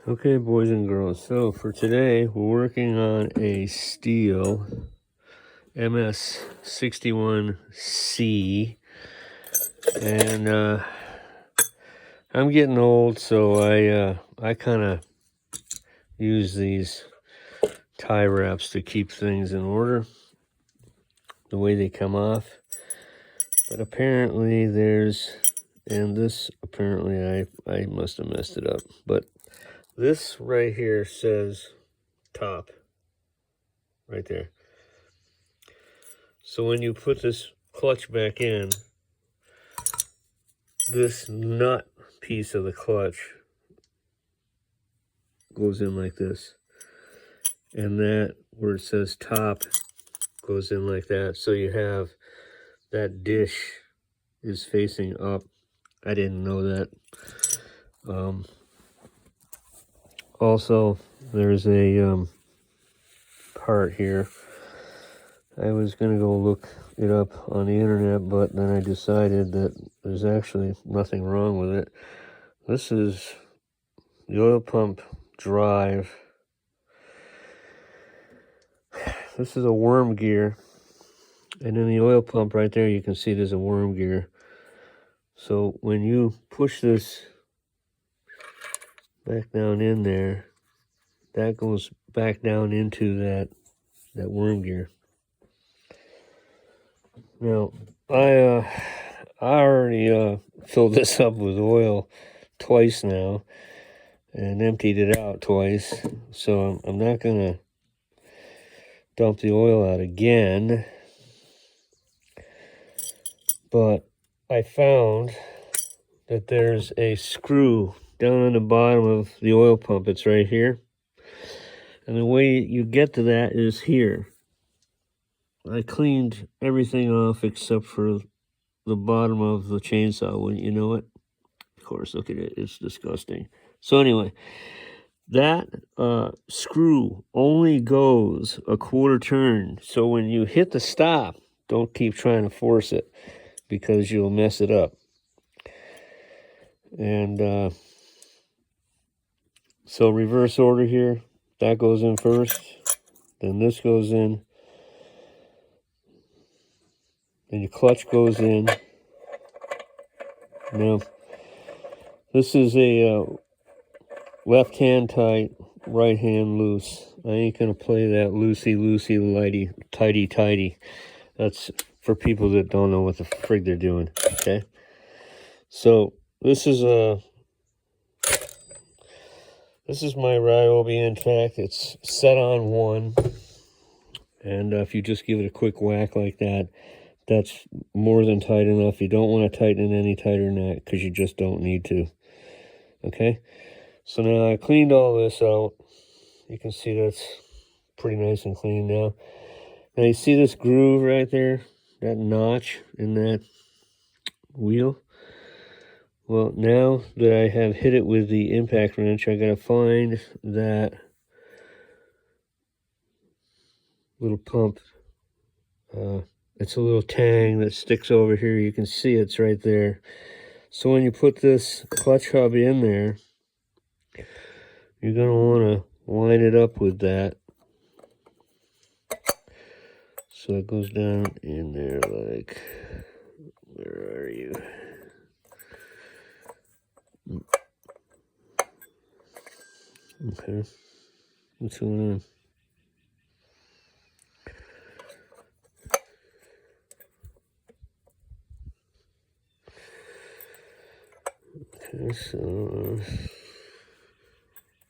Okay, boys and girls, so for today we're working on a STIHL MS261C, and I'm getting old, so I kind of use these tie wraps to keep things in order the way they come off. But apparently apparently I must have messed it up, but this right here says top right there. So when you put this clutch back in, this nut piece of the clutch goes in like this, and that where it says top goes in like that. So you have that dish is facing up. I didn't know that. Also, there's a part here. I was gonna go look it up on the internet, but then I decided that there's actually nothing wrong with it. This is the oil pump drive. This is a worm gear, and in the oil pump right there you can see there's a worm gear. So when you push this back down in there, that goes back down into that worm gear. Now I already filled this up with oil twice now and emptied it out twice, so I'm not gonna dump the oil out again. But I found that there's a screw down on the bottom of the oil pump. It's right here, and the way you get to that is here. I cleaned everything off except for the bottom of the chainsaw, wouldn't you know it? Of course, look at it, it's disgusting. So anyway, that screw only goes a quarter turn. So when you hit the stop, don't keep trying to force it, because you'll mess it up. And so reverse order here, that goes in first, then this goes in, then your clutch goes in. Now this is a left hand tight, right hand loose. I ain't gonna play that loosey tighty. That's for people that don't know what the frig they're doing. Okay, so this is my Ryobi. In fact, it's set on 1, and if you just give it a quick whack like that, that's more than tight enough. You don't want to tighten it any tighter than that, because you just don't need to. Okay, so now I cleaned all this out. You can see that's pretty nice and clean now. Now you see this groove right there, that notch in that wheel? Well, now that I have hit it with the impact wrench, I gotta find that little pump. It's a little tang that sticks over here. You can see it's right there. So when you put this clutch hub in there, you're gonna wanna line it up with that. So it goes down in there like, where are you? Okay, what's going on? Okay, so,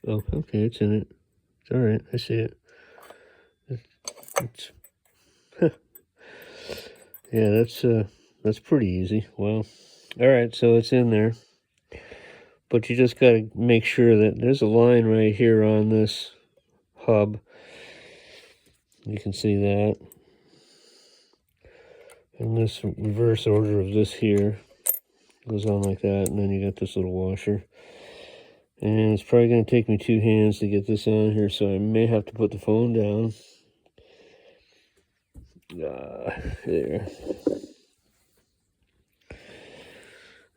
oh, okay, it's in it. It's all right, I see it. It's yeah, that's pretty easy. Well, all right, so it's in there, but you just got to make sure that there's a line right here on this hub. You can see that, and this reverse order of this here goes on like that, and then you got this little washer. And it's probably going to take me 2 hands to get this on here, so I may have to put the phone down. There.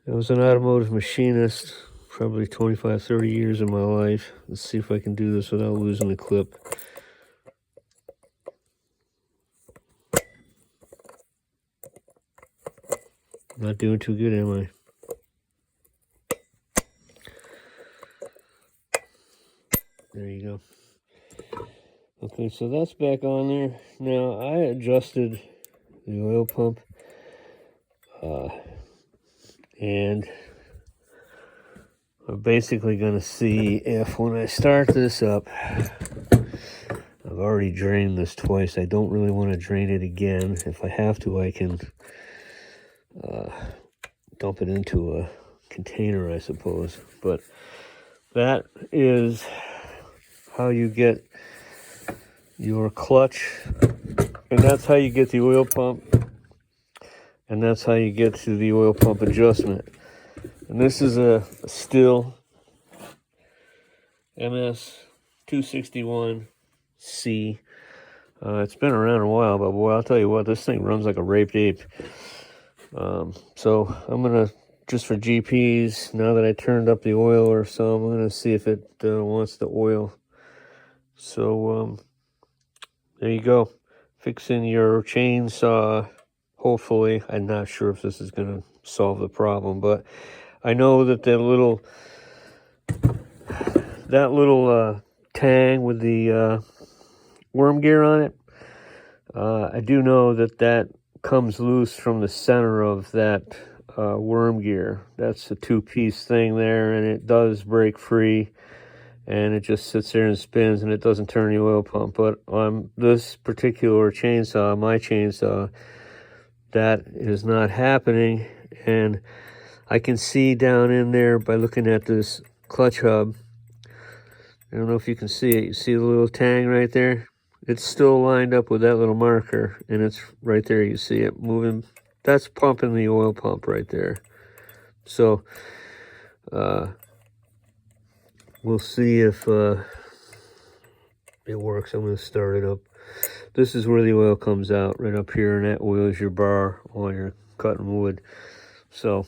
I was an automotive machinist probably 25, 30 years of my life. Let's see if I can do this without losing the clip. Not doing too good, am I? There you go. Okay, so that's back on there. Now, I adjusted the oil pump. And we're basically going to see if when I start this up, I've already drained this twice. I don't really want to drain it again. If I have to, I can dump it into a container, I suppose. But that is how you get your clutch, and that's how you get the oil pump, and that's how you get to the oil pump adjustment. And this is a STIHL MS261C. It's been around a while, but boy, I'll tell you what, this thing runs like a raped ape. So I'm gonna, just for GPs, now that I turned up the oil or so, I'm gonna see if it wants the oil. So there you go, fixing your chainsaw. Hopefully, I'm not sure if this is gonna solve the problem, but I know that that little tang with the worm gear on it, I do know that that comes loose from the center of that worm gear. That's a two-piece thing there, and it does break free, and it just sits there and spins, and it doesn't turn the oil pump. But on this particular chainsaw, my chainsaw, that is not happening, and I can see down in there by looking at this clutch hub. I don't know if you can see it. You see the little tang right there? It's still lined up with that little marker, and it's right there. You see it moving. That's pumping the oil pump right there. So we'll see if it works. I'm going to start it up. This is where the oil comes out, right up here, and that oil is your bar while you're cutting wood. So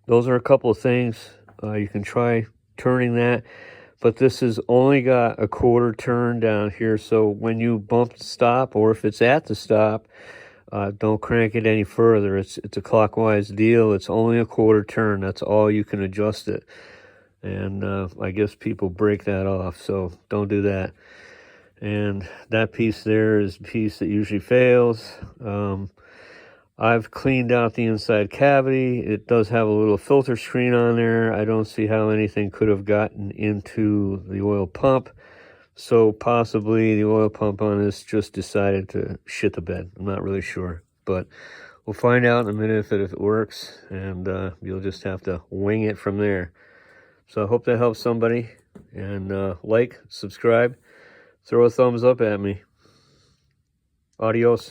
those are a couple of things. You can try turning that, but this has only got a quarter turn down here. So when you bump the stop, or if it's at the stop, don't crank it any further. It's a clockwise deal. It's only a quarter turn. That's all you can adjust it. And I guess people break that off, so don't do that. And that piece there is a piece that usually fails. I've cleaned out the inside cavity. It does have a little filter screen on there. I don't see how anything could have gotten into the oil pump. So possibly the oil pump on this just decided to shit the bed. I'm not really sure. But we'll find out in a minute if it works. And you'll just have to wing it from there. So I hope that helps somebody. And like, subscribe, throw a thumbs up at me. Adios.